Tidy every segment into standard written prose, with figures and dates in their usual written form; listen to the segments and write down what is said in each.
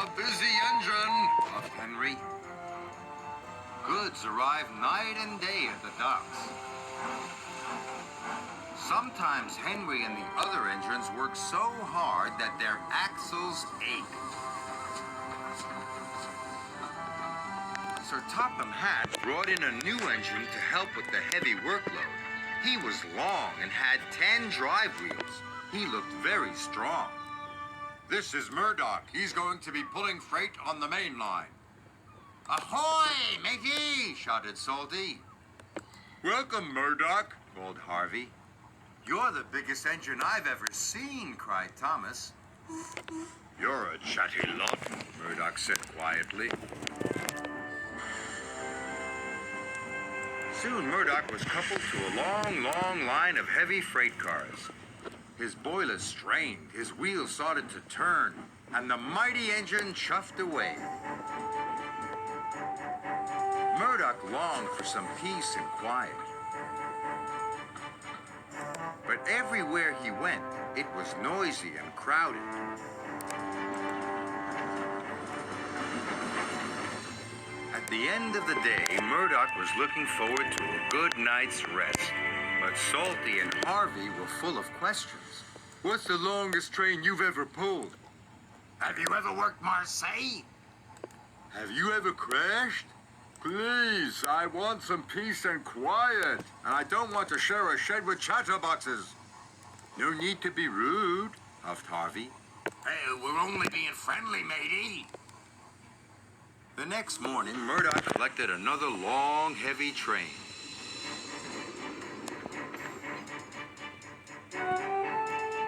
a busy engine, puffed Henry. Goods arrive night and day at the docks. Sometimes Henry and the other engines work so hard that their axles ache. Sir Topham Hatt brought in a new engine to help with the heavy workload. He was long and had 10 drive wheels. He looked very strong. This is Murdoch. He's going to be pulling freight on the main line. Ahoy, matey! Shouted Salty. Welcome, Murdoch, called Harvey. You're the biggest engine I've ever seen, cried Thomas. You're a chatty lot, Murdoch said quietly. Soon Murdoch was coupled to a long, long line of heavy freight cars. His boilers strained, his wheels started to turn, and the mighty engine chuffed away. Murdoch longed for some peace and quiet. But everywhere he went, it was noisy and crowded. At the end of the day, Murdoch was looking forward to a good night's rest. But Salty and Harvey were full of questions. What's the longest train you've ever pulled? Have you ever worked Marseille? Have you ever crashed? Please, I want some peace and quiet. And I don't want to share a shed with chatterboxes. No need to be rude, huffed Harvey. Hey, we're only being friendly, matey. The next morning, Murdoch collected another long, heavy train.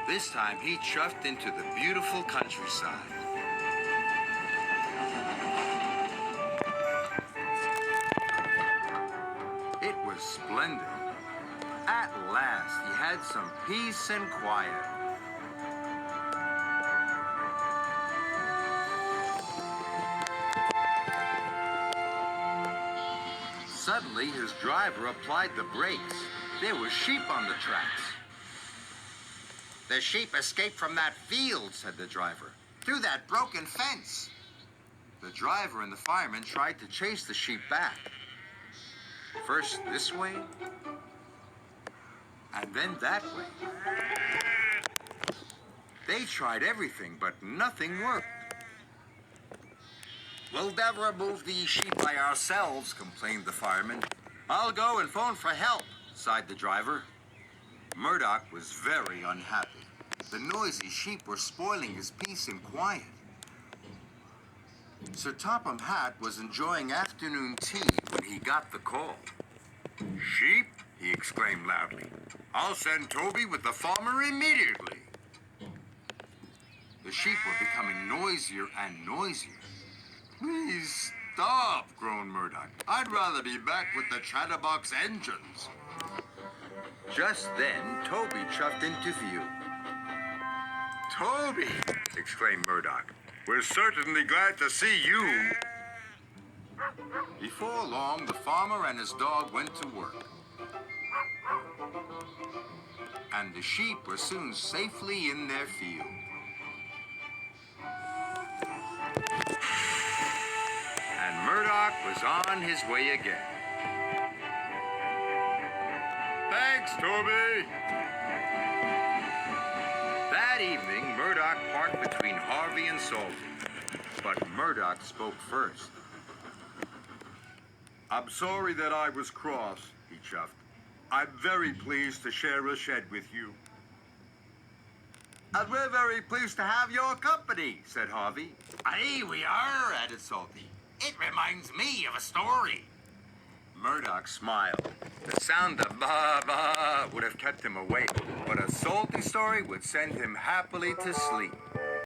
This time, he chuffed into the beautiful countryside. It was splendid. At last, he had some peace and quiet. Suddenly, his driver applied the brakes. There were sheep on the tracks. The sheep escaped from that field, said the driver, through that broken fence. The driver and the fireman tried to chase the sheep back. First this way, and then that way. They tried everything, but nothing worked. We'll never move these sheep by ourselves, complained the fireman. I'll go and phone for help, sighed the driver. Murdoch was very unhappy. The noisy sheep were spoiling his peace and quiet. Sir Topham Hatt was enjoying afternoon tea when he got the call. Sheep? He exclaimed loudly. I'll send Toby with the farmer immediately. The sheep were becoming noisier and noisier. Please stop, groaned Murdoch. I'd rather be back with the chatterbox engines. Just then, Toby chuffed into view. Toby, exclaimed Murdoch. We're certainly glad to see you. Before long, the farmer and his dog went to work. And the sheep were soon safely in their field. And Murdoch was on his way again. Thanks, Toby. That evening, Murdoch parked between Harvey and Salty. But Murdoch spoke first. I'm sorry that I was cross, he chuffed. I'm very pleased to share a shed with you. And we're very pleased to have your company, said Harvey. Aye, we are, added Salty. It reminds me of a story. Murdoch smiled. The sound of ba-ba would have kept him awake, but a Salty story would send him happily to sleep.